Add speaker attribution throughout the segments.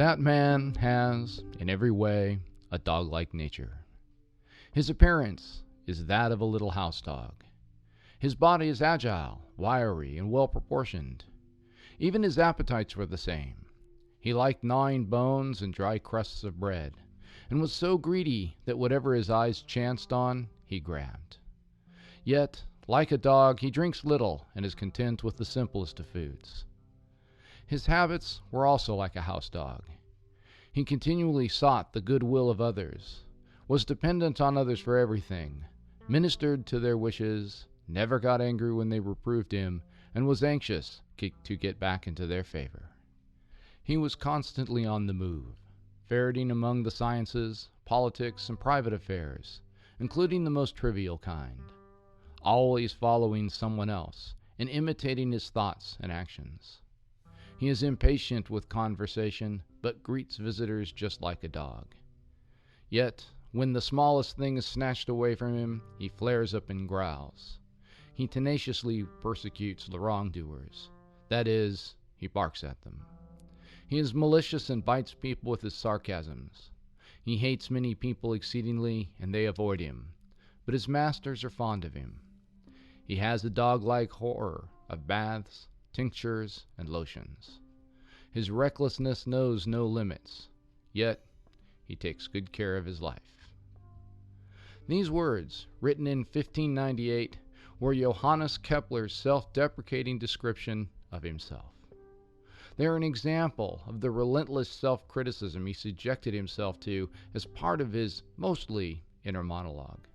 Speaker 1: That man has, in every way, a dog-like nature. His appearance is that of a little house dog. His body is agile, wiry, and well-proportioned. Even his appetites were the same. He liked gnawing bones and dry crusts of bread, and was so greedy that whatever his eyes chanced on, he grabbed. Yet, like a dog, he drinks little and is content with the simplest of foods. His habits were also like a house dog. He continually sought the goodwill of others, was dependent on others for everything, ministered to their wishes, never got angry when they reproved him, and was anxious to get back into their favor. He was constantly on the move, ferreting among the sciences, politics, and private affairs, including the most trivial kind, always following someone else and imitating his thoughts and actions. He is impatient with conversation, but greets visitors just like a dog. Yet, when the smallest thing is snatched away from him, he flares up and growls. He tenaciously persecutes the wrongdoers. That is, he barks at them. He is malicious and bites people with his sarcasms. He hates many people exceedingly, and they avoid him, but his masters are fond of him. He has a dog-like horror of baths, tinctures, and lotions. His recklessness knows no limits, yet he takes good care of his life. These words, written in 1598, were Johannes Kepler's self-deprecating description of himself. They are an example of the relentless self-criticism he subjected himself to as part of his, mostly, inner monologue.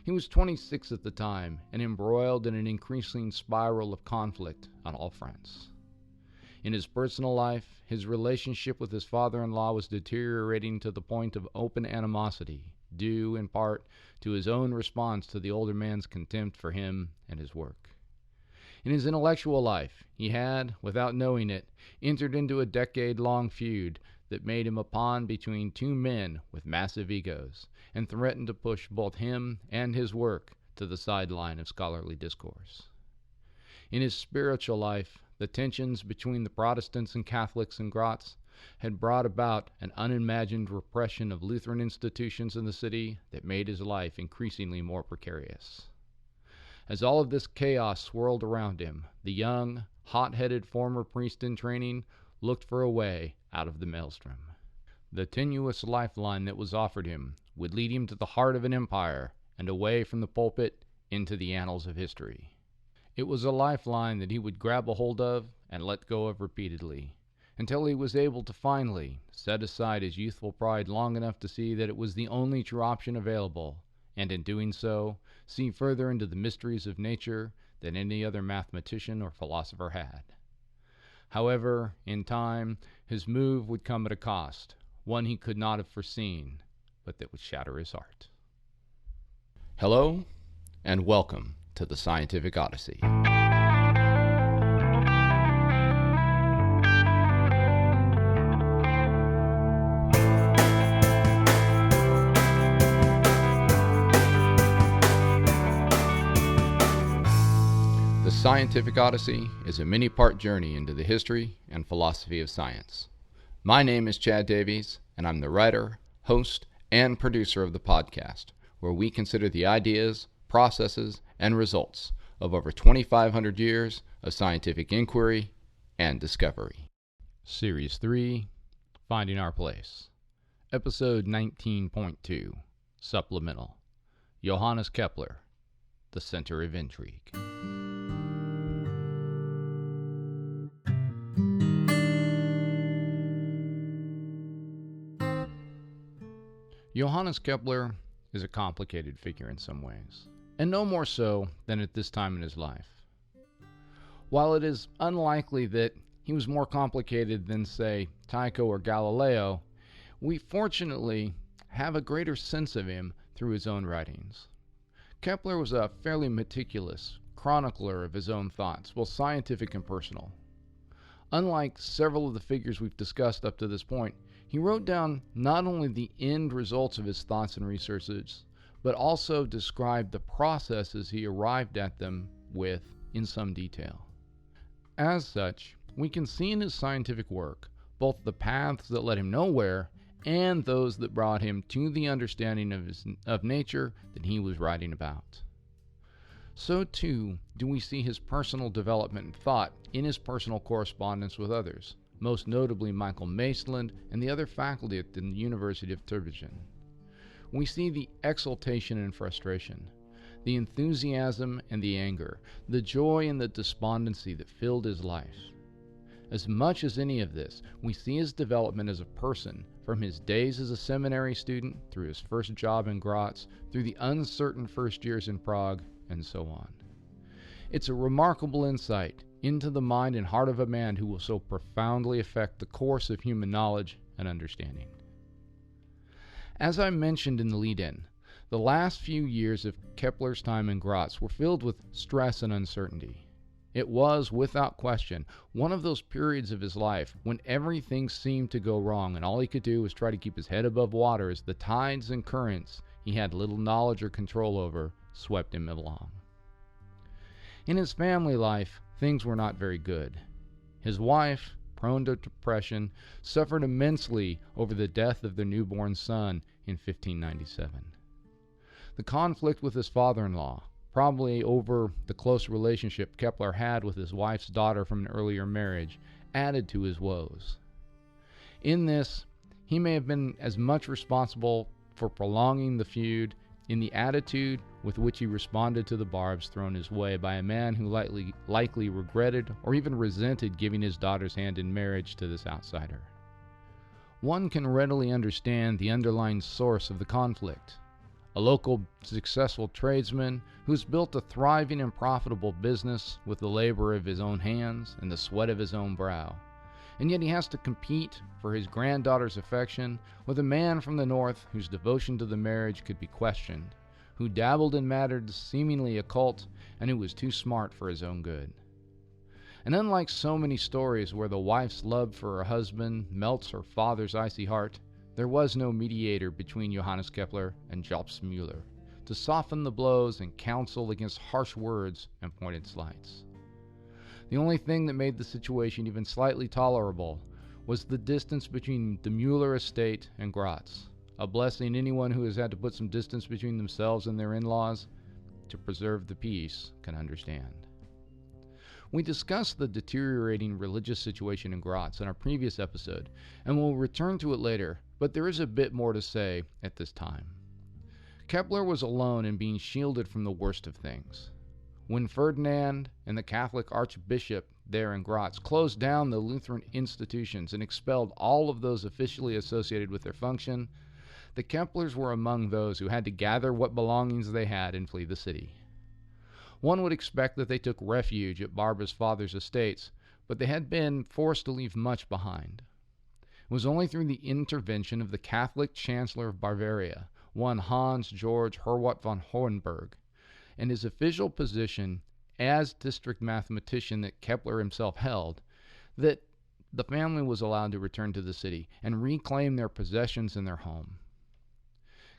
Speaker 1: He was 26 at the time and embroiled in an increasing spiral of conflict on all fronts. In his personal life, his relationship with his father-in-law was deteriorating to the point of open animosity, due in part to his own response to the older man's contempt for him and his work. In his intellectual life, he had, without knowing it, entered into a decade-long feud that made him a pawn between two men with massive egos, and threatened to push both him and his work to the sideline of scholarly discourse. In his spiritual life, the tensions between the Protestants and Catholics in Graz had brought about an unimagined repression of Lutheran institutions in the city that made his life increasingly more precarious. As all of this chaos swirled around him, the young, hot-headed former priest in training looked for a way out of the maelstrom. The tenuous lifeline that was offered him would lead him to the heart of an empire and away from the pulpit into the annals of history. It was a lifeline that he would grab a hold of and let go of repeatedly, until he was able to finally set aside his youthful pride long enough to see that it was the only true option available, and in doing so, see further into the mysteries of nature than any other mathematician or philosopher had. However, in time, his move would come at a cost, one he could not have foreseen, but that would shatter his heart. Hello, and welcome to the Scientific Odyssey. The Scientific Odyssey is a many-part journey into the history and philosophy of science. My name is Chad Davies, and I'm the writer, host, and producer of the podcast, where we consider the ideas, processes, and results of over 2,500 years of scientific inquiry and discovery. Series 3, Finding Our Place. Episode 19.2, Supplemental. Johannes Kepler, the Center of Intrigue. Johannes Kepler is a complicated figure in some ways, and no more so than at this time in his life. While it is unlikely that he was more complicated than, say, Tycho or Galileo, we fortunately have a greater sense of him through his own writings. Kepler was a fairly meticulous chronicler of his own thoughts, both scientific and personal. Unlike several of the figures we've discussed up to this point, he wrote down not only the end results of his thoughts and researches, but also described the processes he arrived at them with in some detail. As such, we can see in his scientific work both the paths that led him nowhere and those that brought him to the understanding of nature that he was writing about. So too do we see his personal development and thought in his personal correspondence with others, most notably Michael Maitland and the other faculty at the University of Tübingen. We see the exultation and frustration, the enthusiasm and the anger, the joy and the despondency that filled his life. As much as any of this, we see his development as a person from his days as a seminary student, through his first job in Graz, through the uncertain first years in Prague, and so on. It's a remarkable insight into the mind and heart of a man who will so profoundly affect the course of human knowledge and understanding. As I mentioned in the lead-in, the last few years of Kepler's time in Graz were filled with stress and uncertainty. It was, without question, one of those periods of his life when everything seemed to go wrong and all he could do was try to keep his head above water as the tides and currents he had little knowledge or control over swept him along. In his family life, things were not very good. His wife, prone to depression, suffered immensely over the death of their newborn son in 1597. The conflict with his father-in-law, probably over the close relationship Kepler had with his wife's daughter from an earlier marriage, added to his woes. In this, he may have been as much responsible for prolonging the feud in the attitude with which he responded to the barbs thrown his way by a man who likely regretted or even resented giving his daughter's hand in marriage to this outsider. One can readily understand the underlying source of the conflict. A local successful tradesman who's built a thriving and profitable business with the labor of his own hands and the sweat of his own brow. And yet he has to compete for his granddaughter's affection with a man from the north whose devotion to the marriage could be questioned, who dabbled in matters seemingly occult, and who was too smart for his own good. And unlike so many stories where the wife's love for her husband melts her father's icy heart, there was no mediator between Johannes Kepler and Jobst Müller to soften the blows and counsel against harsh words and pointed slights. The only thing that made the situation even slightly tolerable was the distance between the Müller estate and Graz, a blessing anyone who has had to put some distance between themselves and their in-laws to preserve the peace can understand. We discussed the deteriorating religious situation in Graz in our previous episode, and we'll return to it later, but there is a bit more to say at this time. Kepler was alone in being shielded from the worst of things. When Ferdinand and the Catholic Archbishop there in Graz closed down the Lutheran institutions and expelled all of those officially associated with their function, the Keplers were among those who had to gather what belongings they had and flee the city. One would expect that they took refuge at Barbara's father's estates, but they had been forced to leave much behind. It was only through the intervention of the Catholic Chancellor of Bavaria, one Hans Georg Herwart von Hohenberg, and his official position as district mathematician that Kepler himself held, that the family was allowed to return to the city and reclaim their possessions and their home.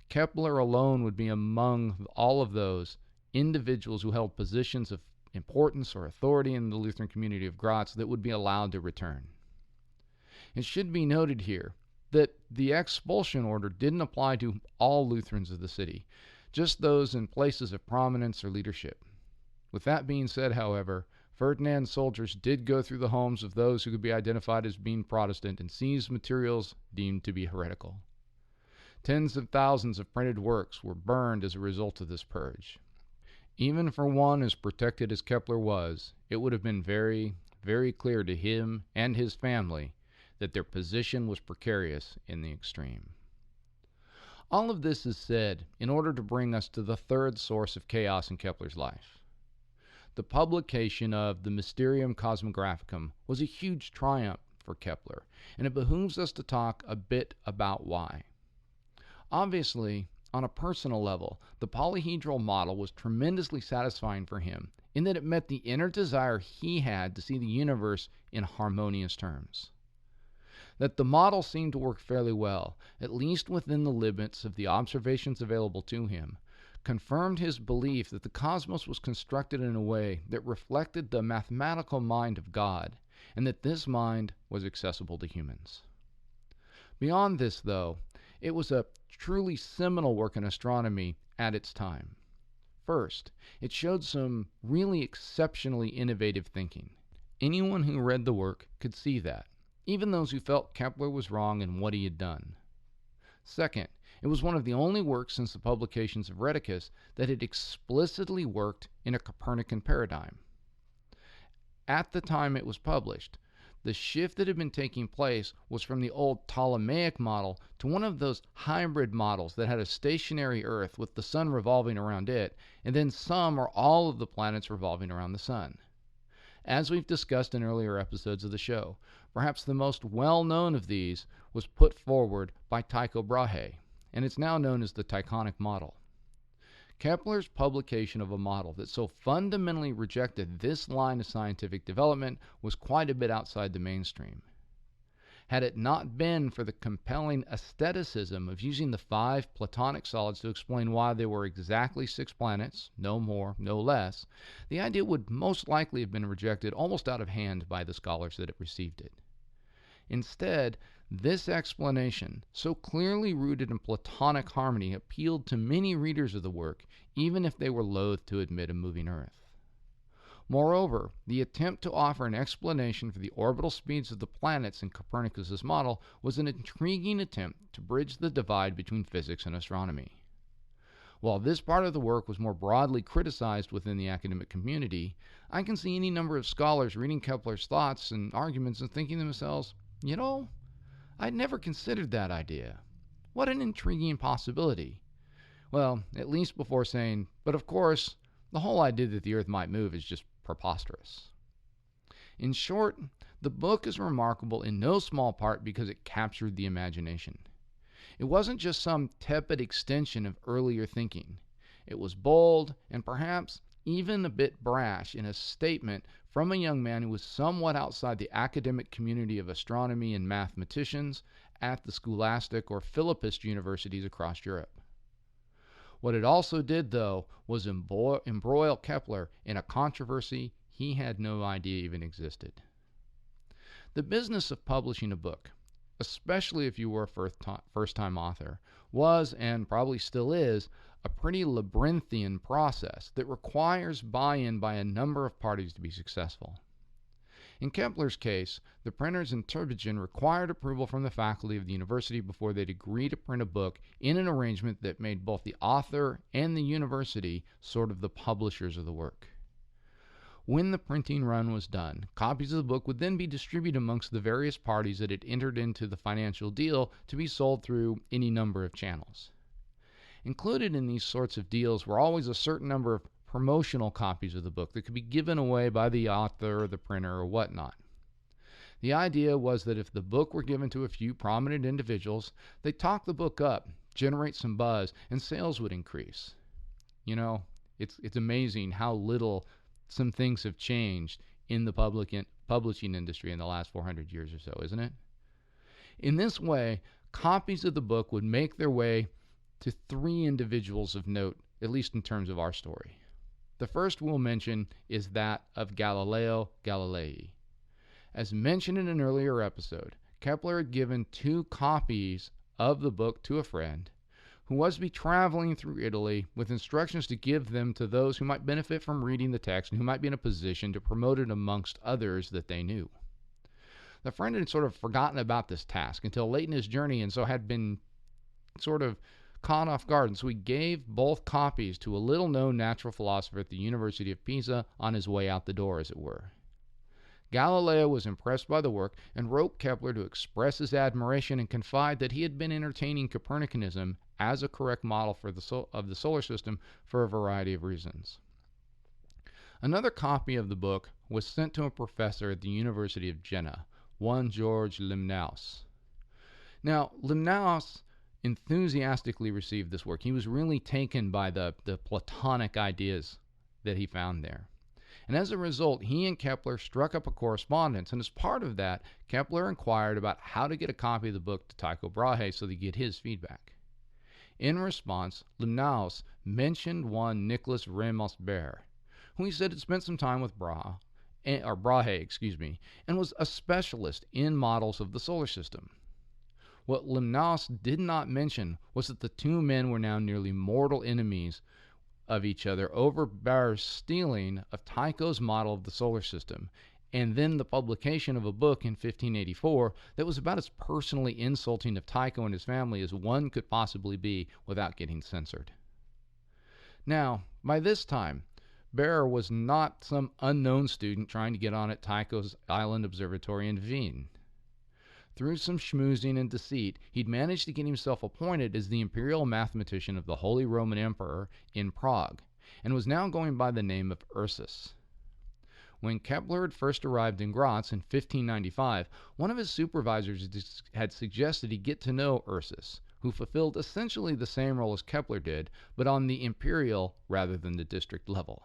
Speaker 1: Kepler alone would be among all of those individuals who held positions of importance or authority in the Lutheran community of Graz that would be allowed to return. It should be noted here that the expulsion order didn't apply to all Lutherans of the city, just those in places of prominence or leadership. With that being said, however, Ferdinand's soldiers did go through the homes of those who could be identified as being Protestant and seized materials deemed to be heretical. Tens of thousands of printed works were burned as a result of this purge. Even for one as protected as Kepler was, it would have been very, very clear to him and his family that their position was precarious in the extreme. All of this is said in order to bring us to the third source of chaos in Kepler's life. The publication of the Mysterium Cosmographicum was a huge triumph for Kepler, and it behooves us to talk a bit about why. Obviously, on a personal level, the polyhedral model was tremendously satisfying for him in that it met the inner desire he had to see the universe in harmonious terms. That the model seemed to work fairly well, at least within the limits of the observations available to him, confirmed his belief that the cosmos was constructed in a way that reflected the mathematical mind of God, and that this mind was accessible to humans. Beyond this, though, it was a truly seminal work in astronomy at its time. First, it showed some really exceptionally innovative thinking. Anyone who read the work could see that, even those who felt Kepler was wrong in what he had done. Second, it was one of the only works since the publications of Reticus that had explicitly worked in a Copernican paradigm. At the time it was published, the shift that had been taking place was from the old Ptolemaic model to one of those hybrid models that had a stationary Earth with the sun revolving around it, and then some or all of the planets revolving around the sun. As we've discussed in earlier episodes of the show, perhaps the most well-known of these was put forward by Tycho Brahe, and it's now known as the Tychonic model. Kepler's publication of a model that so fundamentally rejected this line of scientific development was quite a bit outside the mainstream. Had it not been for the compelling aestheticism of using the 5 Platonic solids to explain why there were exactly 6 planets, no more, no less, the idea would most likely have been rejected almost out of hand by the scholars that had received it. Instead, this explanation, so clearly rooted in Platonic harmony, appealed to many readers of the work, even if they were loath to admit a moving Earth. Moreover, the attempt to offer an explanation for the orbital speeds of the planets in Copernicus's model was an intriguing attempt to bridge the divide between physics and astronomy. While this part of the work was more broadly criticized within the academic community, I can see any number of scholars reading Kepler's thoughts and arguments and thinking to themselves, I'd never considered that idea. What an intriguing possibility. Well, at least before saying, but of course, the whole idea that the Earth might move is just preposterous. In short, the book is remarkable in no small part because it captured the imagination. It wasn't just some tepid extension of earlier thinking. It was bold and perhaps even a bit brash in a statement from a young man who was somewhat outside the academic community of astronomy and mathematicians at the scholastic or Philippist universities across Europe. What it also did, though, was embroil Kepler in a controversy he had no idea even existed. The business of publishing a book, especially if you were a first-time author, was, and probably still is, a pretty labyrinthian process that requires buy-in by a number of parties to be successful. In Kepler's case, the printers in Tübingen required approval from the faculty of the university before they'd agree to print a book in an arrangement that made both the author and the university sort of the publishers of the work. When the printing run was done, copies of the book would then be distributed amongst the various parties that had entered into the financial deal to be sold through any number of channels. Included in these sorts of deals were always a certain number of promotional copies of the book that could be given away by the author or the printer or whatnot. The idea was that if the book were given to a few prominent individuals, they'd talk the book up, generate some buzz, and sales would increase. It's amazing how little some things have changed in the publishing industry in the last 400 years or so, isn't it? In this way, copies of the book would make their way to 3 individuals of note, at least in terms of our story. The first we'll mention is that of Galileo Galilei. As mentioned in an earlier episode, Kepler had given 2 copies of the book to a friend who was to be traveling through Italy with instructions to give them to those who might benefit from reading the text and who might be in a position to promote it amongst others that they knew. The friend had sort of forgotten about this task until late in his journey, and so had been sort of caught off guard, and so he gave both copies to a little-known natural philosopher at the University of Pisa on his way out the door, as it were. Galileo was impressed by the work and wrote Kepler to express his admiration and confide that he had been entertaining Copernicanism as a correct model of the solar system for a variety of reasons. Another copy of the book was sent to a professor at the University of Jena, one George Limnaus. Now, Limnaus enthusiastically received this work. He was really taken by the Platonic ideas that he found there. And as a result, he and Kepler struck up a correspondence, and as part of that, Kepler inquired about how to get a copy of the book to Tycho Brahe so they could get his feedback. In response, Limnaus mentioned one Nicolas Reimars, who he said had spent some time with Brahe or Brahe, and was a specialist in models of the solar system. What Lemnos did not mention was that the two men were now nearly mortal enemies of each other over Brahe's stealing of Tycho's model of the solar system, and then the publication of a book in 1584 that was about as personally insulting of Tycho and his family as one could possibly be without getting censored. Now, by this time, Brahe was not some unknown student trying to get on at Tycho's Island Observatory in Wien. Through some schmoozing and deceit, he'd managed to get himself appointed as the imperial mathematician of the Holy Roman Emperor in Prague, and was now going by the name of Ursus. When Kepler had first arrived in Graz in 1595, one of his supervisors had suggested he get to know Ursus, who fulfilled essentially the same role as Kepler did, but on the imperial rather than the district level.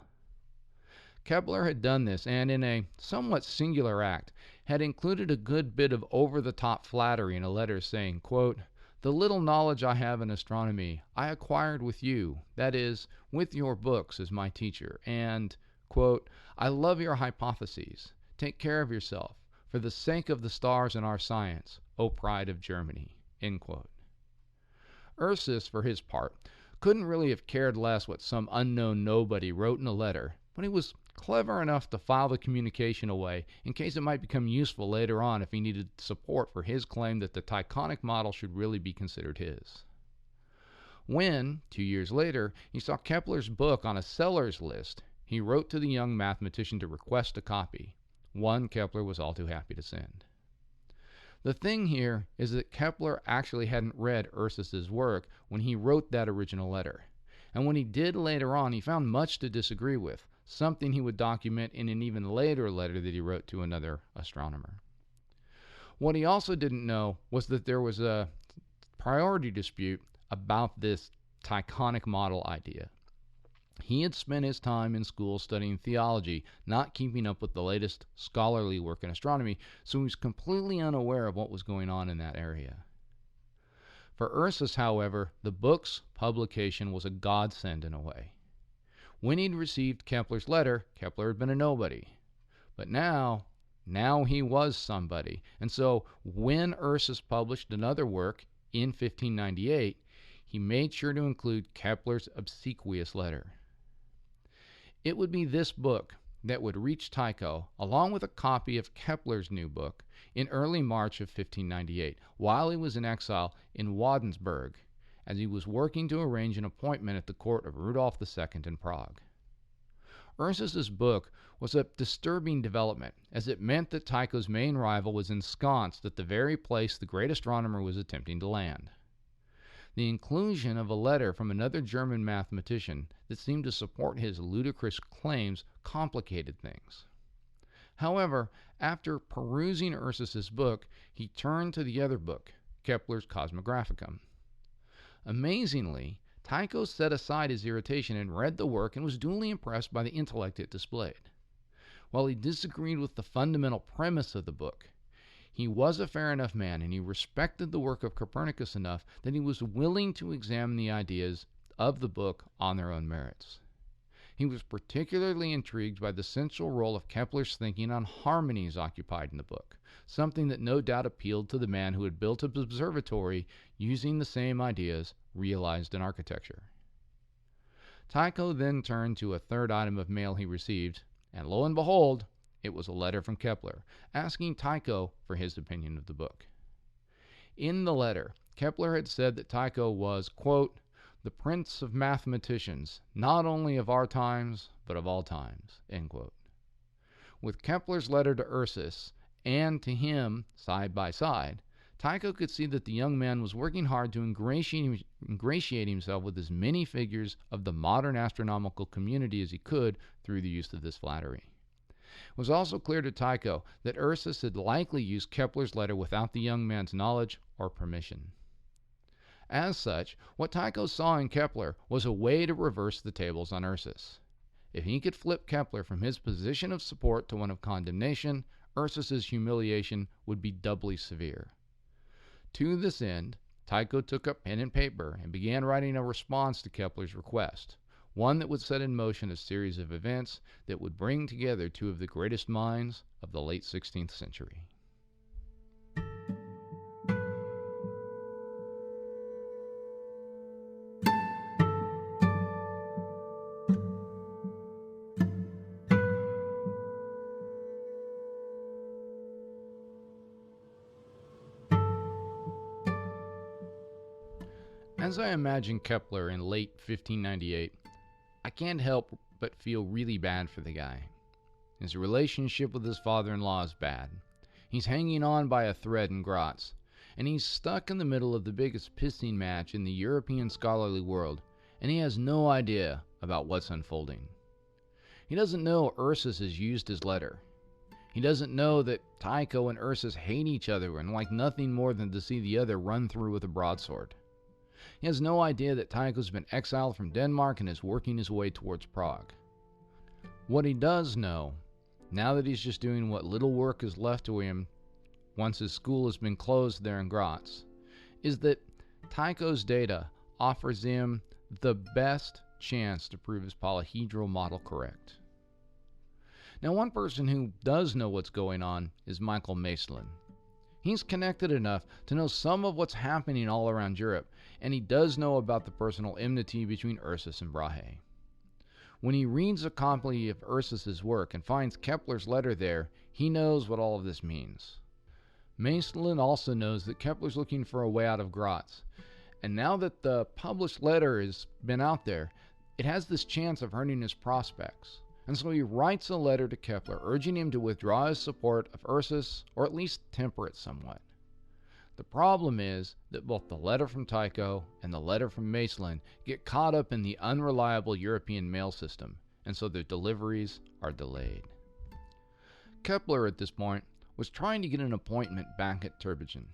Speaker 1: Kepler had done this, and in a somewhat singular act, had included a good bit of over-the-top flattery in a letter saying, quote, "The little knowledge I have in astronomy I acquired with you, that is, with your books as my teacher, and, quote, I love your hypotheses. Take care of yourself, for the sake of the stars and our science, O pride of Germany," end quote. Ursus, for his part, couldn't really have cared less what some unknown nobody wrote in a letter, but he was clever enough to file the communication away in case it might become useful later on if he needed support for his claim that the Tychonic model should really be considered his. When, 2 years later, he saw Kepler's book on a seller's list, he wrote to the young mathematician to request a copy, one Kepler was all too happy to send. The thing here is that Kepler actually hadn't read Ursus's work when he wrote that original letter, and when he did later on, he found much to disagree with, something he would document in an even later letter that he wrote to another astronomer. What he also didn't know was that there was a priority dispute about this Tychonic model idea. He had spent his time in school studying theology, not keeping up with the latest scholarly work in astronomy, so he was completely unaware of what was going on in that area. For Ursus, however, the book's publication was a godsend in a way. When he'd received Kepler's letter, Kepler had been a nobody. But now he was somebody, and so when Ursus published another work in 1598, he made sure to include Kepler's obsequious letter. It would be this book that would reach Tycho, along with a copy of Kepler's new book, in early March of 1598, while he was in exile in Wadensburg, as he was working to arrange an appointment at the court of Rudolf II in Prague. Ursus's book was a disturbing development, as it meant that Tycho's main rival was ensconced at the very place the great astronomer was attempting to land. The inclusion of a letter from another German mathematician that seemed to support his ludicrous claims complicated things. However, after perusing Ursus's book, he turned to the other book, Kepler's Cosmographicum. Amazingly, Tycho set aside his irritation and read the work and was duly impressed by the intellect it displayed. While he disagreed with the fundamental premise of the book, he was a fair enough man, and he respected the work of Copernicus enough that he was willing to examine the ideas of the book on their own merits. He was particularly intrigued by the central role of Kepler's thinking on harmonies occupied in the book, something that no doubt appealed to the man who had built an observatory using the same ideas realized in architecture. Tycho then turned to a third item of mail he received, and lo and behold, it was a letter from Kepler, asking Tycho for his opinion of the book. In the letter, Kepler had said that Tycho was, quote, the prince of mathematicians, not only of our times, but of all times, end quote. With Kepler's letter to Ursus, and to him, side by side, Tycho could see that the young man was working hard to ingratiate himself with as many figures of the modern astronomical community as he could through the use of this flattery. It was also clear to Tycho that Ursus had likely used Kepler's letter without the young man's knowledge or permission. As such, what Tycho saw in Kepler was a way to reverse the tables on Ursus. If he could flip Kepler from his position of support to one of condemnation, Ursus's humiliation would be doubly severe. To this end, Tycho took up pen and paper and began writing a response to Kepler's request, one that would set in motion a series of events that would bring together two of the greatest minds of the late 16th century. As I imagine Kepler in late 1598, I can't help but feel really bad for the guy. His relationship with his father-in-law is bad. He's hanging on by a thread in Graz, and he's stuck in the middle of the biggest pissing match in the European scholarly world, and he has no idea about what's unfolding. He doesn't know Ursus has used his letter. He doesn't know that Tycho and Ursus hate each other and like nothing more than to see the other run through with a broadsword. He has no idea that Tycho's been exiled from Denmark and is working his way towards Prague. What he does know, now that he's just doing what little work is left to him once his school has been closed there in Graz, is that Tycho's data offers him the best chance to prove his polyhedral model correct. Now, one person who does know what's going on is Michael Maestlin. He's connected enough to know some of what's happening all around Europe, and he does know about the personal enmity between Ursus and Brahe. When he reads a copy of Ursus's work and finds Kepler's letter there, he knows what all of this means. Maestlin also knows that Kepler's looking for a way out of Graz, and now that the published letter has been out there, it has this chance of hurting his prospects. And so he writes a letter to Kepler urging him to withdraw his support of Ursus, or at least temper it somewhat. The problem is that both the letter from Tycho and the letter from Maestlin get caught up in the unreliable European mail system, and so their deliveries are delayed. Kepler, at this point, was trying to get an appointment back at Tübingen.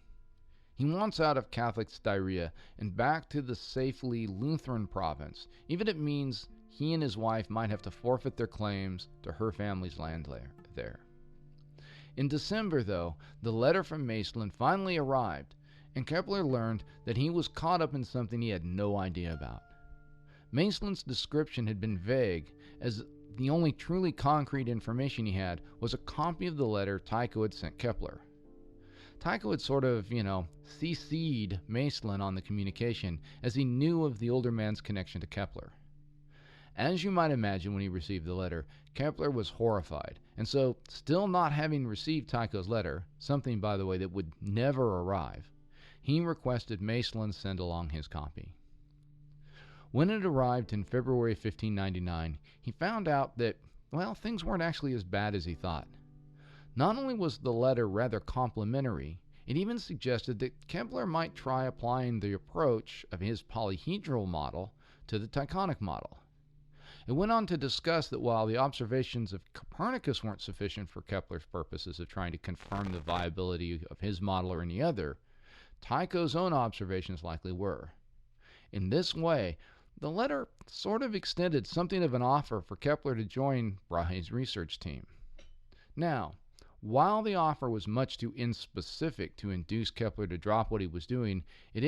Speaker 1: He wants out of Catholic Styria and back to the safely Lutheran province, even if it means he and his wife might have to forfeit their claims to her family's land there. In December, though, the letter from Maestlin finally arrived, and Kepler learned that he was caught up in something he had no idea about. Maestlin's description had been vague, as the only truly concrete information he had was a copy of the letter Tycho had sent Kepler. Tycho had sort of, CC'd Maestlin on the communication, as he knew of the older man's connection to Kepler. As you might imagine when he received the letter, Kepler was horrified, and so, still not having received Tycho's letter, something, by the way, that would never arrive, he requested Maestlin send along his copy. When it arrived in February 1599, he found out that, things weren't actually as bad as he thought. Not only was the letter rather complimentary, it even suggested that Kepler might try applying the approach of his polyhedral model to the Tychonic model. It went on to discuss that while the observations of Copernicus weren't sufficient for Kepler's purposes of trying to confirm the viability of his model or any other, Tycho's own observations likely were. In this way, the letter sort of extended something of an offer for Kepler to join Brahe's research team. Now, while the offer was much too inspecific to induce Kepler to drop what he was doing, it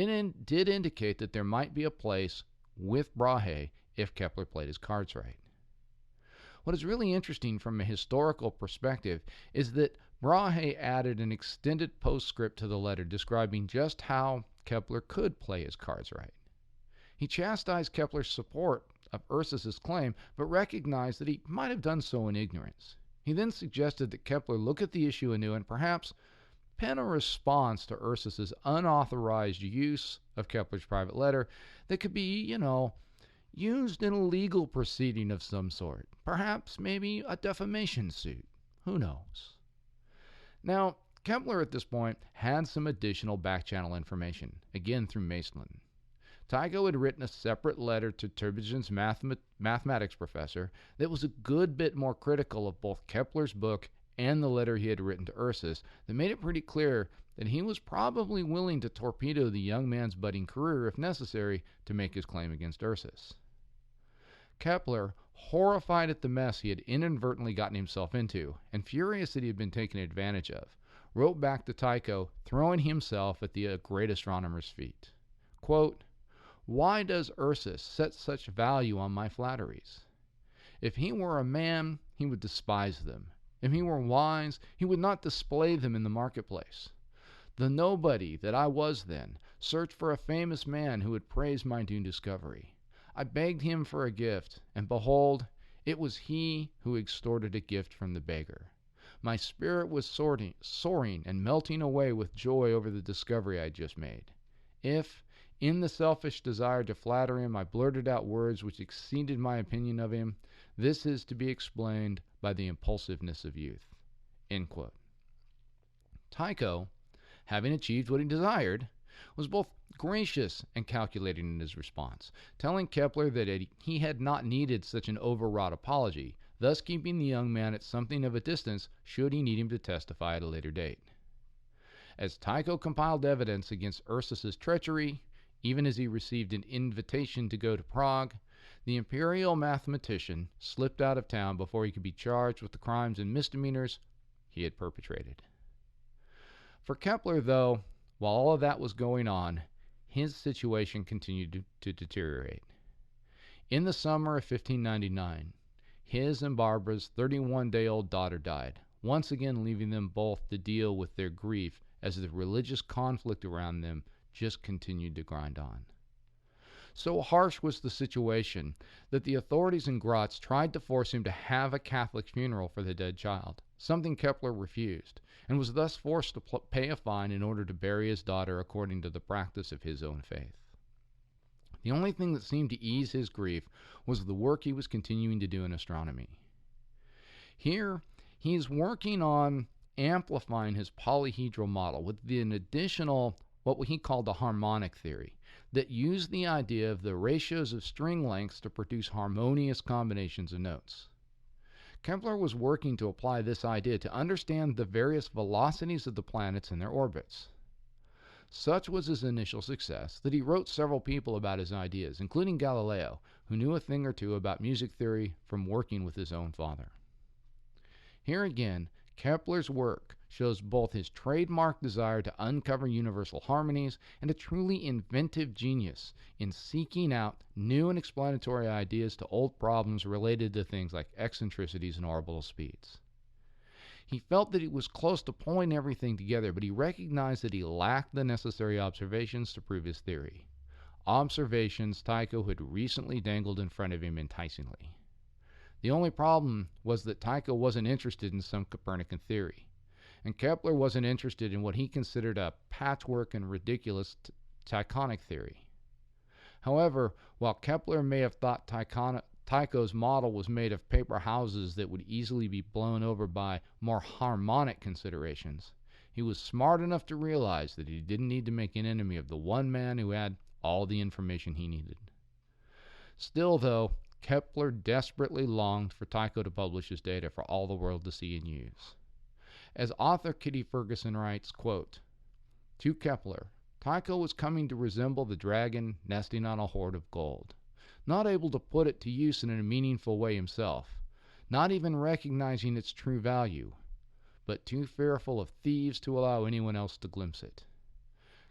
Speaker 1: did indicate that there might be a place with Brahe if Kepler played his cards right. What is really interesting from a historical perspective is that Brahe added an extended postscript to the letter describing just how Kepler could play his cards right. He chastised Kepler's support of Ursus's claim, but recognized that he might have done so in ignorance. He then suggested that Kepler look at the issue anew and perhaps pen a response to Ursus's unauthorized use of Kepler's private letter that could be, used in a legal proceeding of some sort. Perhaps, maybe a defamation suit. Who knows? Now, Kepler at this point had some additional back-channel information, again through Maestlin. Tycho had written a separate letter to Tübingen's mathematics professor that was a good bit more critical of both Kepler's book and the letter he had written to Ursus that made it pretty clear that he was probably willing to torpedo the young man's budding career if necessary to make his claim against Ursus. Kepler, horrified at the mess he had inadvertently gotten himself into, and furious that he had been taken advantage of, wrote back to Tycho, throwing himself at the great astronomer's feet. Quote, Why does Ursus set such value on my flatteries? If he were a man, he would despise them. If he were wise, he would not display them in the marketplace. The nobody that I was then searched for a famous man who would praise my new discovery. I begged him for a gift, and behold, it was he who extorted a gift from the beggar. My spirit was soaring and melting away with joy over the discovery I had just made. If, in the selfish desire to flatter him, I blurted out words which exceeded my opinion of him, this is to be explained by the impulsiveness of youth." End quote. Tycho, having achieved what he desired, was both gracious and calculating in his response, telling Kepler that he had not needed such an overwrought apology, thus keeping the young man at something of a distance should he need him to testify at a later date. As Tycho compiled evidence against Ursus's treachery, even as he received an invitation to go to Prague, the imperial mathematician slipped out of town before he could be charged with the crimes and misdemeanors he had perpetrated. For Kepler, though, while all of that was going on, his situation continued to deteriorate. In the summer of 1599, his and Barbara's 31-day-old daughter died, once again leaving them both to deal with their grief as the religious conflict around them just continued to grind on. So harsh was the situation that the authorities in Graz tried to force him to have a Catholic funeral for the dead child, something Kepler refused, and was thus forced to pay a fine in order to bury his daughter according to the practice of his own faith. The only thing that seemed to ease his grief was the work he was continuing to do in astronomy. Here, he's working on amplifying his polyhedral model with an additional, what he called the Harmonic Theory, that used the idea of the ratios of string lengths to produce harmonious combinations of notes. Kepler was working to apply this idea to understand the various velocities of the planets and their orbits. Such was his initial success that he wrote several people about his ideas, including Galileo, who knew a thing or two about music theory from working with his own father. Here again, Kepler's work shows both his trademark desire to uncover universal harmonies and a truly inventive genius in seeking out new and explanatory ideas to old problems related to things like eccentricities and orbital speeds. He felt that he was close to pulling everything together, but he recognized that he lacked the necessary observations to prove his theory. Observations Tycho had recently dangled in front of him enticingly. The only problem was that Tycho wasn't interested in some Copernican theory, and Kepler wasn't interested in what he considered a patchwork and ridiculous Tychonic theory. However, while Kepler may have thought Tycho's model was made of paper houses that would easily be blown over by more harmonic considerations, he was smart enough to realize that he didn't need to make an enemy of the one man who had all the information he needed. Still, though, Kepler desperately longed for Tycho to publish his data for all the world to see and use. As author Kitty Ferguson writes, quote, "To Kepler, Tycho was coming to resemble the dragon nesting on a hoard of gold, not able to put it to use in a meaningful way himself, not even recognizing its true value, but too fearful of thieves to allow anyone else to glimpse it.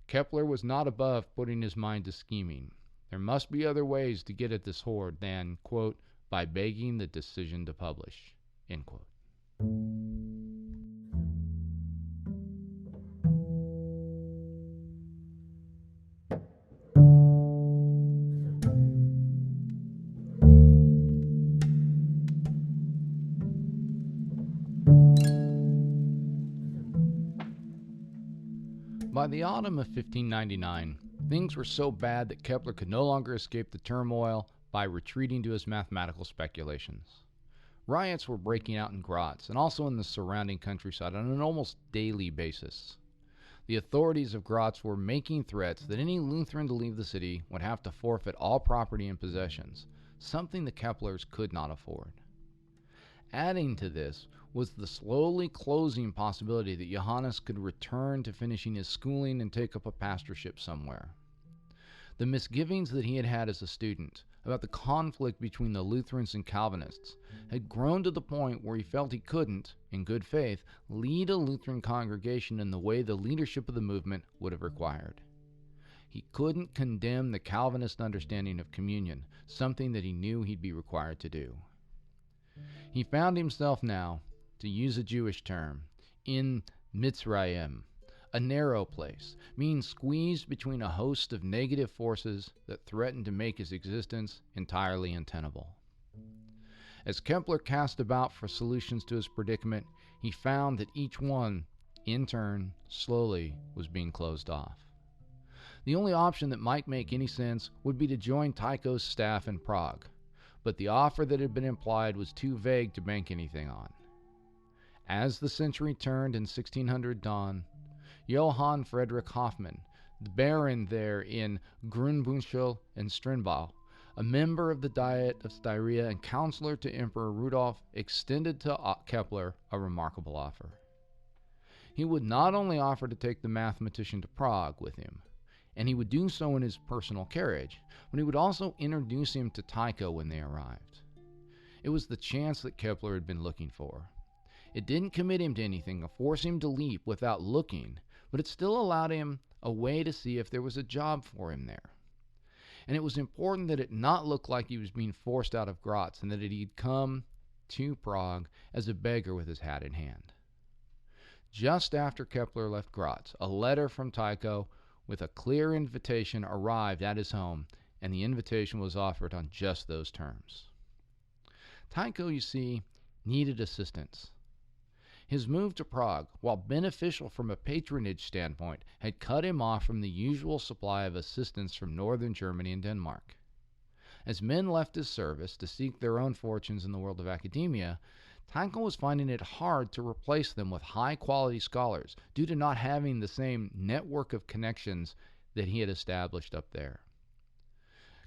Speaker 1: Kepler was not above putting his mind to scheming. There must be other ways to get at this hoard than, quote, by begging the decision to publish," end quote. By the autumn of 1599, things were so bad that Kepler could no longer escape the turmoil by retreating to his mathematical speculations. Riots were breaking out in Graz and also in the surrounding countryside on an almost daily basis. The authorities of Graz were making threats that any Lutheran to leave the city would have to forfeit all property and possessions, something the Keplers could not afford. Adding to this was the slowly closing possibility that Johannes could return to finishing his schooling and take up a pastorship somewhere. The misgivings that he had had as a student about the conflict between the Lutherans and Calvinists had grown to the point where he felt he couldn't, in good faith, lead a Lutheran congregation in the way the leadership of the movement would have required. he couldn't condemn the Calvinist understanding of communion, something that he knew he'd be required to do. He found himself now, to use a Jewish term, in Mitzrayim, a narrow place, being squeezed between a host of negative forces that threatened to make his existence entirely untenable. As Kepler cast about for solutions to his predicament, he found that each one, in turn, slowly was being closed off. The only option that might make any sense would be to join Tycho's staff in Prague, but the offer that had been implied was too vague to bank anything on. As the century turned in 1600 dawn, Johann Friedrich Hoffmann, the baron there in Grünbüchel and Strinbach, a member of the Diet of Styria and counselor to Emperor Rudolf, extended to Kepler a remarkable offer. He would not only offer to take the mathematician to Prague with him, and he would do so in his personal carriage, but he would also introduce him to Tycho when they arrived. It was the chance that Kepler had been looking for. It didn't commit him to anything or force him to leap without looking, but it still allowed him a way to see if there was a job for him there. And it was important that it not look like he was being forced out of Graz and that he'd come to Prague as a beggar with his hat in hand. Just after Kepler left Graz, a letter from Tycho with a clear invitation arrived at his home, and the invitation was offered on just those terms. Tycho, you see, needed assistance. His move to Prague, while beneficial from a patronage standpoint, had cut him off from the usual supply of assistance from northern Germany and Denmark. As men left his service to seek their own fortunes in the world of academia, Tycho was finding it hard to replace them with high-quality scholars due to not having the same network of connections that he had established up there.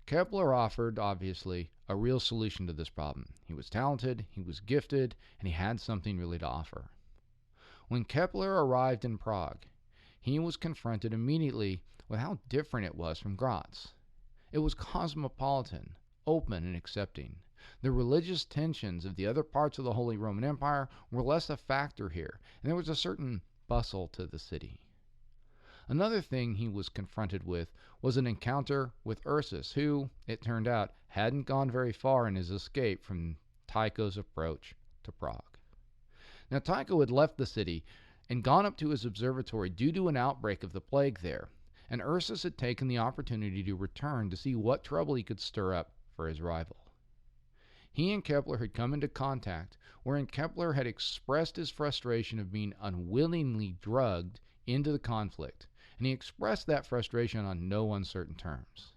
Speaker 1: Kepler offered, obviously, a real solution to this problem. He was talented, he was gifted, and he had something really to offer. When Kepler arrived in Prague, he was confronted immediately with how different it was from Graz. It was cosmopolitan, open, and accepting. The religious tensions of the other parts of the Holy Roman Empire were less a factor here, and there was a certain bustle to the city. Another thing he was confronted with was an encounter with Ursus, who, it turned out, hadn't gone very far in his escape from Tycho's approach to Prague. Now, Tycho had left the city and gone up to his observatory due to an outbreak of the plague there, and Ursus had taken the opportunity to return to see what trouble he could stir up for his rival. He and Kepler had come into contact, wherein Kepler had expressed his frustration of being unwillingly drugged into the conflict, and he expressed that frustration on no uncertain terms.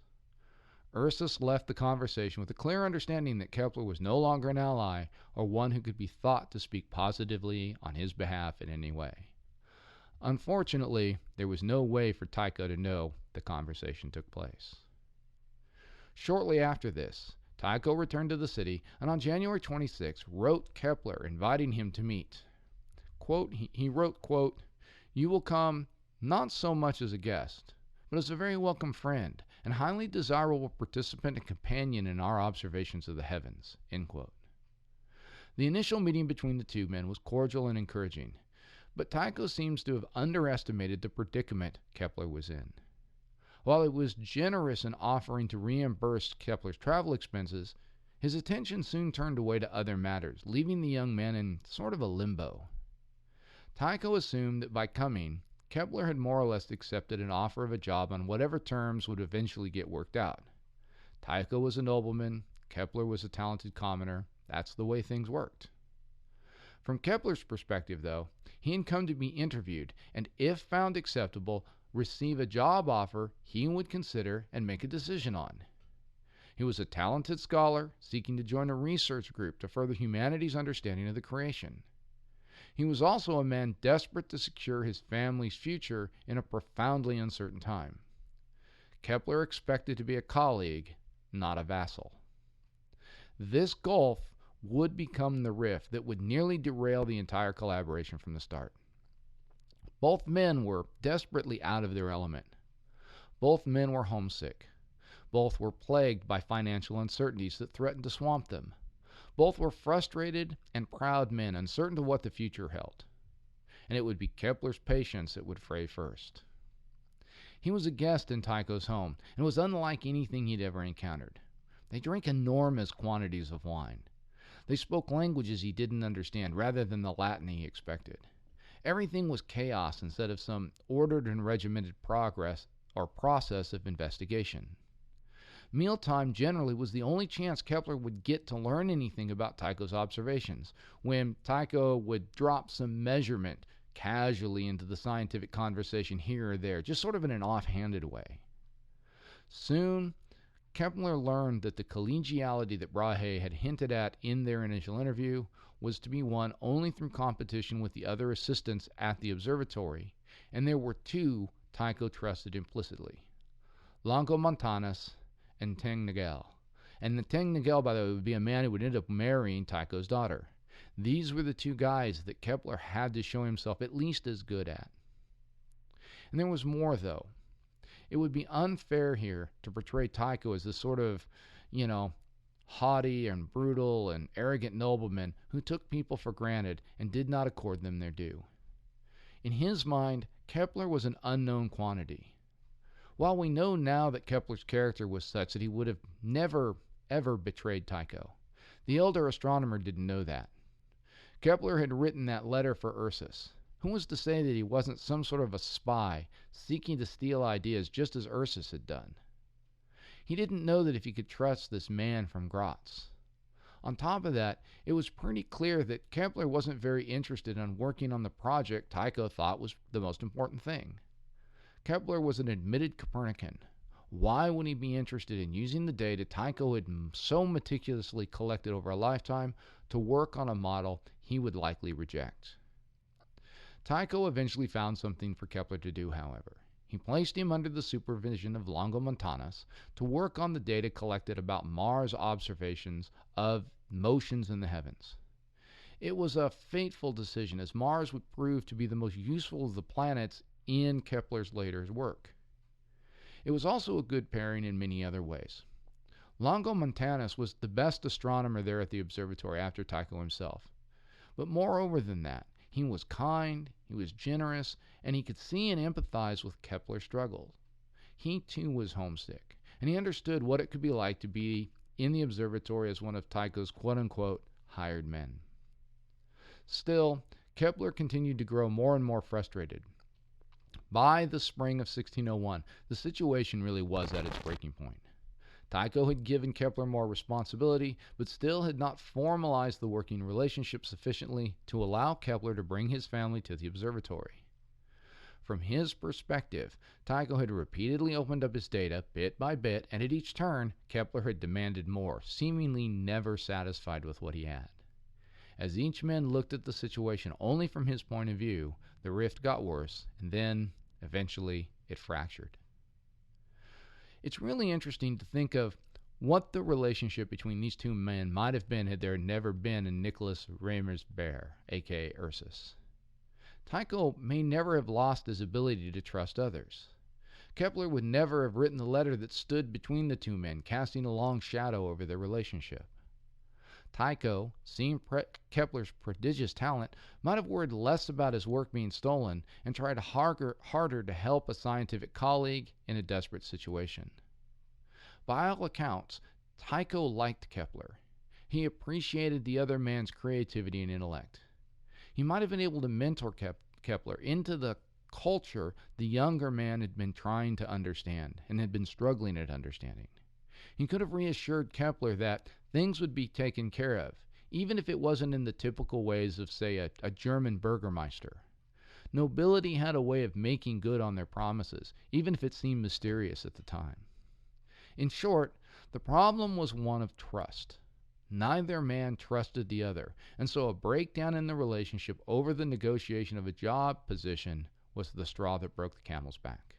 Speaker 1: Ursus left the conversation with a clear understanding that Kepler was no longer an ally or one who could be thought to speak positively on his behalf in any way. Unfortunately, there was no way for Tycho to know the conversation took place. Shortly after this, Tycho returned to the city and on January 26 wrote Kepler inviting him to meet. Quote, he wrote, quote, "You will come not so much as a guest, but as a very welcome friend and highly desirable participant and companion in our observations of the heavens." End quote. The initial meeting between the two men was cordial and encouraging, but Tycho seems to have underestimated the predicament Kepler was in. While he was generous in offering to reimburse Kepler's travel expenses, his attention soon turned away to other matters, leaving the young man in sort of a limbo. Tycho assumed that by coming, Kepler had more or less accepted an offer of a job on whatever terms would eventually get worked out. Tycho was a nobleman, Kepler was a talented commoner. That's the way things worked. From Kepler's perspective, though, he had come to be interviewed, and if found acceptable, receive a job offer he would consider and make a decision on. He was a talented scholar seeking to join a research group to further humanity's understanding of the creation. He was also a man desperate to secure his family's future in a profoundly uncertain time. Kepler expected to be a colleague, not a vassal. This gulf would become the rift that would nearly derail the entire collaboration from the start. Both men were desperately out of their element. Both men were homesick. Both were plagued by financial uncertainties that threatened to swamp them. Both were frustrated and proud men, uncertain of what the future held. And it would be Kepler's patience that would fray first. He was a guest in Tycho's home, and was unlike anything he'd ever encountered. They drank enormous quantities of wine. They spoke languages he didn't understand, rather than the Latin he expected. Everything was chaos instead of some ordered and regimented progress or process of investigation. Mealtime generally was the only chance Kepler would get to learn anything about Tycho's observations, when Tycho would drop some measurement casually into the scientific conversation here or there, just sort of in an offhanded way. Soon, Kepler learned that the collegiality that Brahe had hinted at in their initial interview was to be won only through competition with the other assistants at the observatory, and there were two Tycho trusted implicitly: Longomontanus and Tengnagel. And the Tengnagel, by the way, would be a man who would end up marrying Tycho's daughter. These were the two guys that Kepler had to show himself at least as good at. And there was more, though. It would be unfair here to portray Tycho as this sort of, haughty and brutal and arrogant nobleman who took people for granted and did not accord them their due. In his mind, Kepler was an unknown quantity. While we know now that Kepler's character was such that he would have never, ever betrayed Tycho, the elder astronomer didn't know that. Kepler had written that letter for Ursus. Who was to say that he wasn't some sort of a spy seeking to steal ideas just as Ursus had done? He didn't know that if he could trust this man from Graz. On top of that, it was pretty clear that Kepler wasn't very interested in working on the project Tycho thought was the most important thing. Kepler was an admitted Copernican. Why would he be interested in using the data Tycho had so meticulously collected over a lifetime to work on a model he would likely reject? Tycho eventually found something for Kepler to do, however. He placed him under the supervision of Longomontanus to work on the data collected about Mars' observations of motions in the heavens. It was a fateful decision, as Mars would prove to be the most useful of the planets in Kepler's later work. It was also a good pairing in many other ways. Longomontanus was the best astronomer there at the observatory after Tycho himself. But moreover than that, he was kind, he was generous, and he could see and empathize with Kepler's struggles. He too was homesick, and he understood what it could be like to be in the observatory as one of Tycho's quote-unquote hired men. Still, Kepler continued to grow more and more frustrated. By the spring of 1601, the situation really was at its breaking point. Tycho had given Kepler more responsibility, but still had not formalized the working relationship sufficiently to allow Kepler to bring his family to the observatory. From his perspective, Tycho had repeatedly opened up his data bit by bit, and at each turn, Kepler had demanded more, seemingly never satisfied with what he had. As each man looked at the situation only from his point of view, the rift got worse, and then, eventually, it fractured. It's really interesting to think of what the relationship between these two men might have been had there never been a Nicolas Reimars, aka Ursus. Tycho may never have lost his ability to trust others. Kepler would never have written the letter that stood between the two men, casting a long shadow over their relationship. Tycho, seeing Kepler's prodigious talent, might have worried less about his work being stolen and tried harder to help a scientific colleague in a desperate situation. By all accounts, Tycho liked Kepler. He appreciated the other man's creativity and intellect. He might have been able to mentor Kepler into the culture the younger man had been trying to understand and had been struggling at understanding. He could have reassured Kepler that things would be taken care of, even if it wasn't in the typical ways of, say, a German burgermeister. Nobility had a way of making good on their promises, even if it seemed mysterious at the time. In short, the problem was one of trust. Neither man trusted the other, and so a breakdown in the relationship over the negotiation of a job position was the straw that broke the camel's back.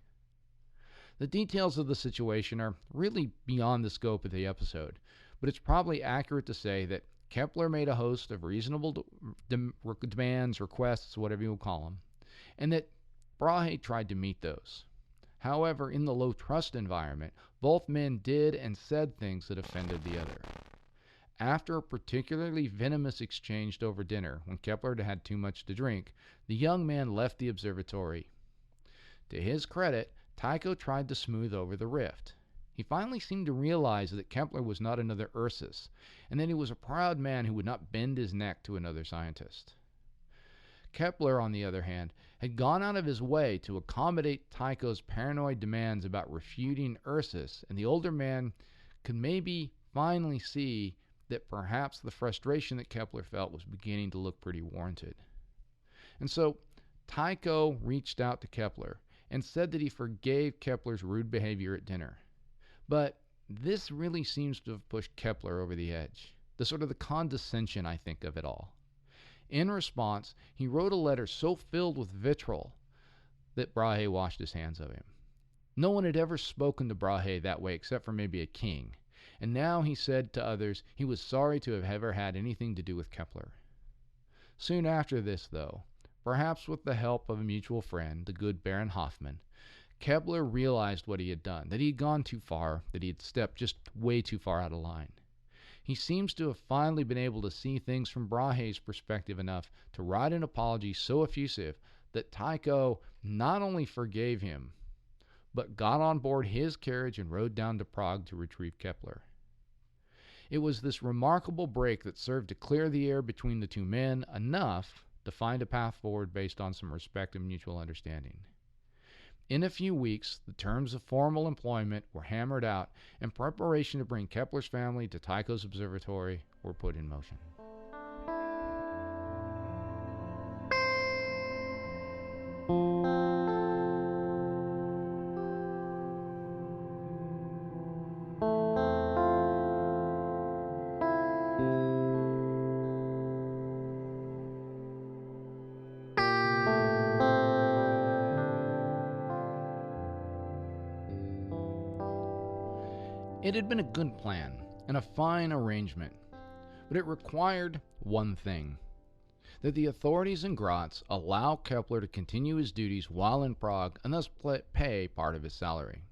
Speaker 1: The details of the situation are really beyond the scope of the episode, but it's probably accurate to say that Kepler made a host of reasonable demands, requests, whatever you will call them, and that Brahe tried to meet those. However, in the low-trust environment, both men did and said things that offended the other. After a particularly venomous exchange over dinner, when Kepler had had too much to drink, the young man left the observatory. To his credit, Tycho tried to smooth over the rift. He finally seemed to realize that Kepler was not another Ursus, and that he was a proud man who would not bend his neck to another scientist. Kepler, on the other hand, had gone out of his way to accommodate Tycho's paranoid demands about refuting Ursus, and the older man could maybe finally see that perhaps the frustration that Kepler felt was beginning to look pretty warranted. And so Tycho reached out to Kepler and said that he forgave Kepler's rude behavior at dinner. But this really seems to have pushed Kepler over the edge, the sort of the condescension, I think, of it all. In response, he wrote a letter so filled with vitriol that Brahe washed his hands of him. No one had ever spoken to Brahe that way except for maybe a king, and now he said to others he was sorry to have ever had anything to do with Kepler. Soon after this, though, perhaps with the help of a mutual friend, the good Baron Hoffmann, Kepler realized what he had done, that he had gone too far, that he had stepped just way too far out of line. He seems to have finally been able to see things from Brahe's perspective enough to write an apology so effusive that Tycho not only forgave him, but got on board his carriage and rode down to Prague to retrieve Kepler. It was this remarkable break that served to clear the air between the two men enough to find a path forward based on some respect and mutual understanding. In a few weeks, the terms of formal employment were hammered out, and preparation to bring Kepler's family to Tycho's observatory were put in motion. It had been a good plan and a fine arrangement, but it required one thing: that the authorities in Graz allow Kepler to continue his duties while in Prague and thus pay part of his salary.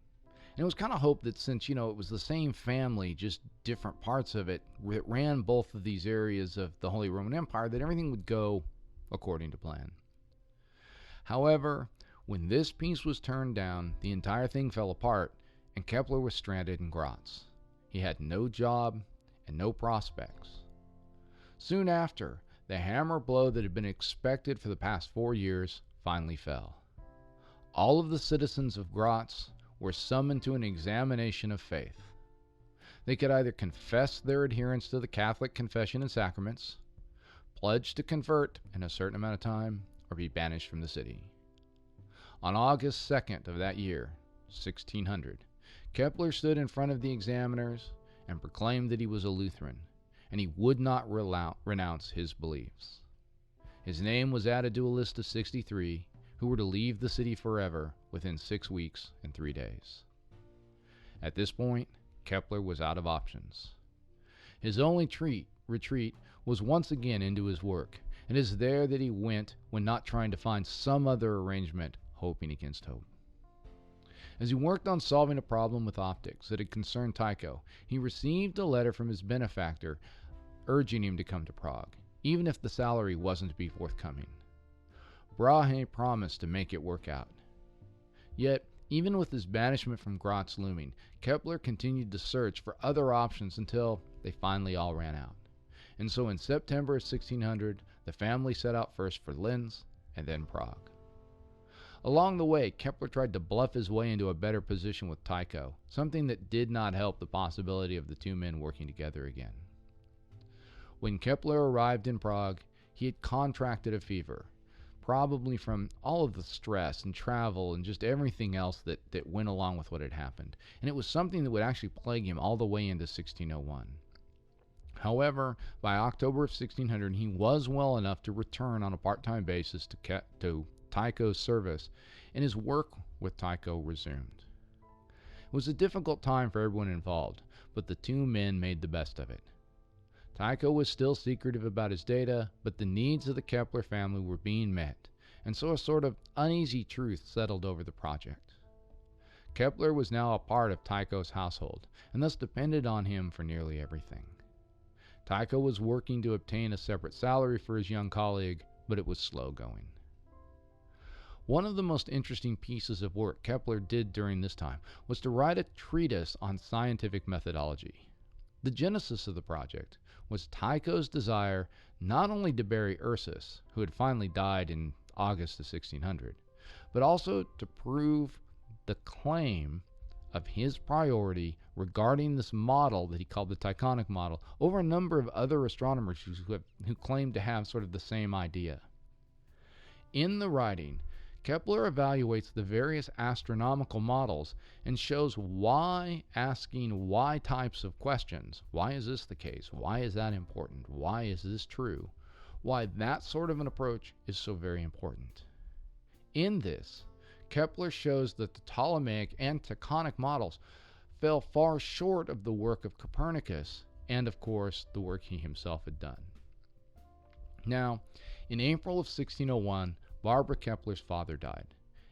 Speaker 1: And it was kind of hoped that since, it was the same family, just different parts of it, that ran both of these areas of the Holy Roman Empire, that everything would go according to plan. However, when this piece was turned down, the entire thing fell apart, and Kepler was stranded in Graz. He had no job and no prospects. Soon after, the hammer blow that had been expected for the past 4 years finally fell. All of the citizens of Graz were summoned to an examination of faith. They could either confess their adherence to the Catholic confession and sacraments, pledge to convert in a certain amount of time, or be banished from the city. On August 2nd of that year, 1600, Kepler stood in front of the examiners and proclaimed that he was a Lutheran, and he would not renounce his beliefs. His name was added to a list of 63 who were to leave the city forever within 6 weeks and 3 days. At this point, Kepler was out of options. His only retreat was once again into his work, and it is there that he went when not trying to find some other arrangement, hoping against hope. As he worked on solving a problem with optics that had concerned Tycho, he received a letter from his benefactor urging him to come to Prague, even if the salary wasn't to be forthcoming. Brahe promised to make it work out. Yet, even with his banishment from Graz looming, Kepler continued to search for other options until they finally all ran out. And so in September of 1600, the family set out first for Linz and then Prague. Along the way, Kepler tried to bluff his way into a better position with Tycho, something that did not help the possibility of the two men working together again. When Kepler arrived in Prague, he had contracted a fever, probably from all of the stress and travel and just everything else that went along with what had happened, and it was something that would actually plague him all the way into 1601. However, by October of 1600, he was well enough to return on a part-time basis to Tycho's service, and his work with Tycho resumed. It was a difficult time for everyone involved, but the two men made the best of it. Tycho was still secretive about his data, but the needs of the Kepler family were being met, and so a sort of uneasy truth settled over the project. Kepler was now a part of Tycho's household, and thus depended on him for nearly everything. Tycho was working to obtain a separate salary for his young colleague, but it was slow going. One of the most interesting pieces of work Kepler did during this time was to write a treatise on scientific methodology. The genesis of the project was Tycho's desire not only to bury Ursus, who had finally died in August of 1600, but also to prove the claim of his priority regarding this model that he called the Tychonic model over a number of other astronomers who claimed to have sort of the same idea. In the writing, Kepler evaluates the various astronomical models and shows why asking why types of questions, why is this the case, why is that important, why is this true, why that sort of an approach is so very important. In this, Kepler shows that the Ptolemaic and Tychonic models fell far short of the work of Copernicus and, of course, the work he himself had done. Now, in April of 1601, Barbara Kepler's father died,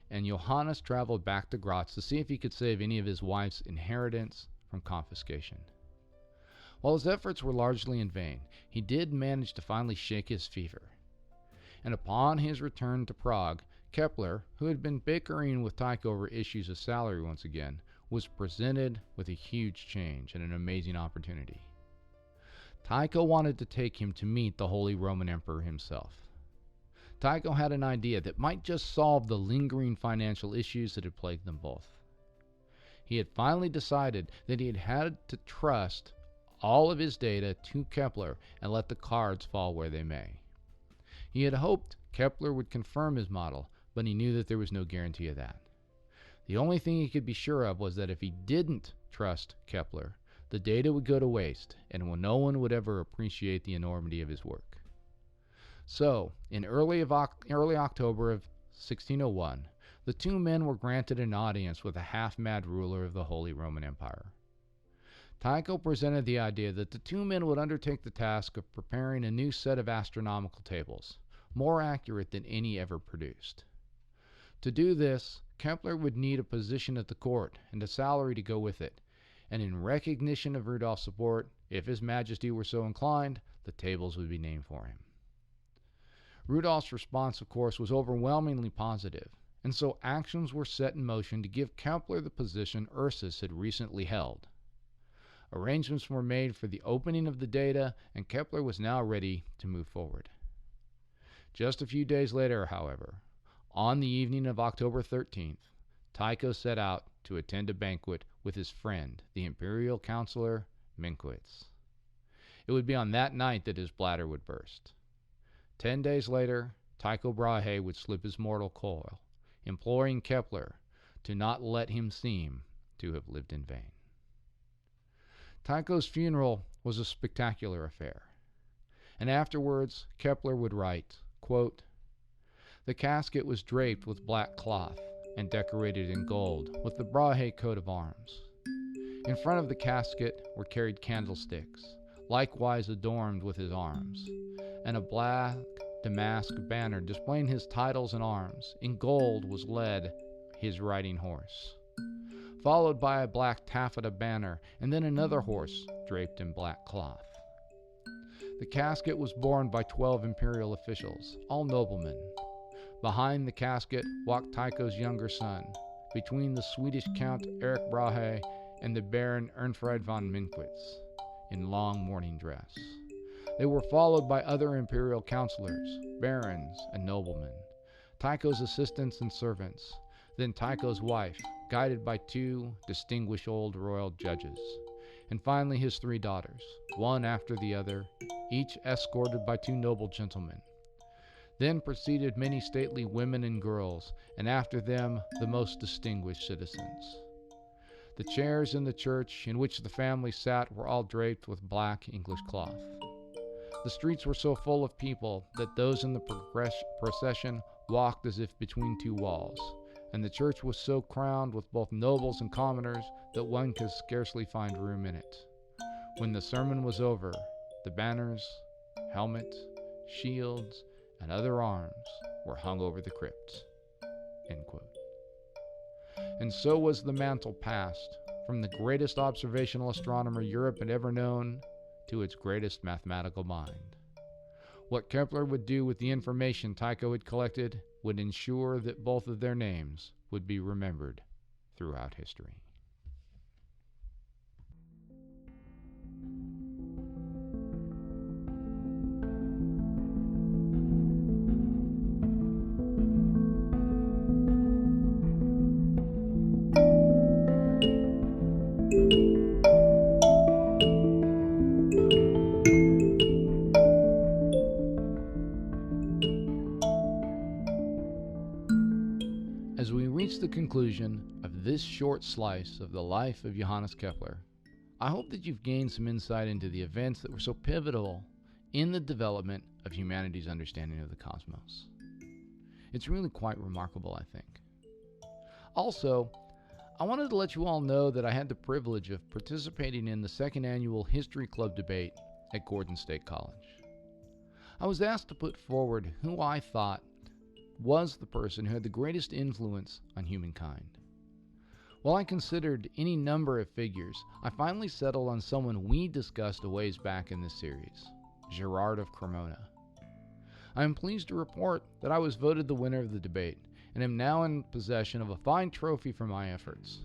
Speaker 1: and Johannes traveled back to Graz to see if he could save any of his wife's inheritance from confiscation. While his efforts were largely in vain, he did manage to finally shake his fever. And upon his return to Prague, Kepler, who had been bickering with Tycho over issues of salary once again, was presented with a huge change and an amazing opportunity. Tycho wanted to take him to meet the Holy Roman Emperor himself. Tycho had an idea that might just solve the lingering financial issues that had plagued them both. He had finally decided that he had to trust all of his data to Kepler and let the cards fall where they may. He had hoped Kepler would confirm his model, but he knew that there was no guarantee of that. The only thing he could be sure of was that if he didn't trust Kepler, the data would go to waste, and no one would ever appreciate the enormity of his work. So, in early October of 1601, the two men were granted an audience with a half-mad ruler of the Holy Roman Empire. Tycho presented the idea that the two men would undertake the task of preparing a new set of astronomical tables, more accurate than any ever produced. To do this, Kepler would need a position at the court and a salary to go with it, and in recognition of Rudolph's support, if His Majesty were so inclined, the tables would be named for him. Rudolph's response, of course, was overwhelmingly positive, and so actions were set in motion to give Kepler the position Ursus had recently held. Arrangements were made for the opening of the data, and Kepler was now ready to move forward. Just a few days later, however, on the evening of October 13th, Tycho set out to attend a banquet with his friend, the imperial counselor, Minkwitz. It would be on that night that his bladder would burst. 10 days later, Tycho Brahe would slip his mortal coil, imploring Kepler to not let him seem to have lived in vain. Tycho's funeral was a spectacular affair, and afterwards Kepler would write, quote, "The casket was draped with black cloth and decorated in gold with the Brahe coat of arms. In front of the casket were carried candlesticks, likewise adorned with his arms, and a black damask banner displaying his titles and arms. In gold was led his riding horse, followed by a black taffeta banner, and then another horse draped in black cloth. The casket was borne by 12 imperial officials, all noblemen. Behind the casket walked Tycho's younger son, between the Swedish Count Erik Brahe and the Baron Ernfried von Minkwitz, in long mourning dress. They were followed by other imperial counselors, barons, and noblemen, Tycho's assistants and servants, then Tycho's wife, guided by 2 distinguished old royal judges, and finally his 3 daughters, one after the other, each escorted by 2 noble gentlemen. Then proceeded many stately women and girls, and after them the most distinguished citizens. The chairs in the church in which the family sat were all draped with black English cloth. The streets were so full of people that those in the procession walked as if between 2 walls, and the church was so crowded with both nobles and commoners that one could scarcely find room in it. When the sermon was over, the banners, helmet, shields, and other arms were hung over the crypt." End quote. And so was the mantle passed from the greatest observational astronomer Europe had ever known to its greatest mathematical mind. What Kepler would do with the information Tycho had collected would ensure that both of their names would be remembered throughout history. As we reach the conclusion of this short slice of the life of Johannes Kepler, I hope that you've gained some insight into the events that were so pivotal in the development of humanity's understanding of the cosmos. It's really quite remarkable, I think. Also, I wanted to let you all know that I had the privilege of participating in the second annual History Club debate at Gordon State College. I was asked to put forward who I thought was the person who had the greatest influence on humankind. While I considered any number of figures, I finally settled on someone we discussed a ways back in this series, Gerard of Cremona. I am pleased to report that I was voted the winner of the debate and am now in possession of a fine trophy for my efforts.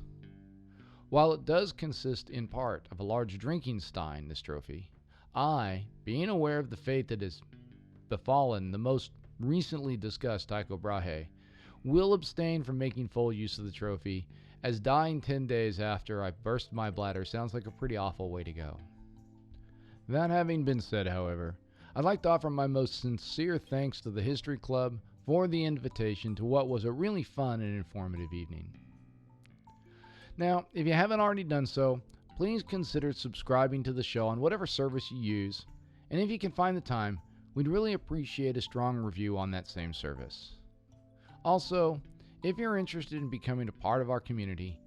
Speaker 1: While it does consist in part of a large drinking stein, this trophy, I, being aware of the fate that has befallen the most recently discussed Tycho Brahe, will abstain from making full use of the trophy, as dying 10 days after I burst my bladder sounds like a pretty awful way to go. That having been said, however, I'd like to offer my most sincere thanks to the History Club for the invitation to what was a really fun and informative evening. Now, if you haven't already done so, please consider subscribing to the show on whatever service you use, and if you can find the time, we'd really appreciate a strong review on that same service. Also, if you're interested in becoming a part of our community,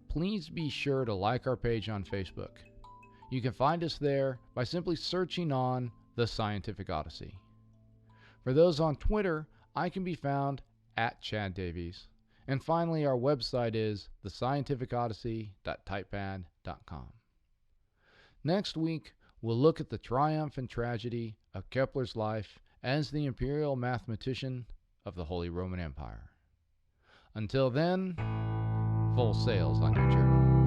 Speaker 1: please be sure to like our page on Facebook. You can find us there by simply searching on The Scientific Odyssey. For those on Twitter, I can be found at Chad Davies. And finally, our website is thescientificodyssey.typepad.com. Next week, we'll look at the triumph and tragedy of Kepler's life as the imperial mathematician of the Holy Roman Empire. Until then, full sails on your journey.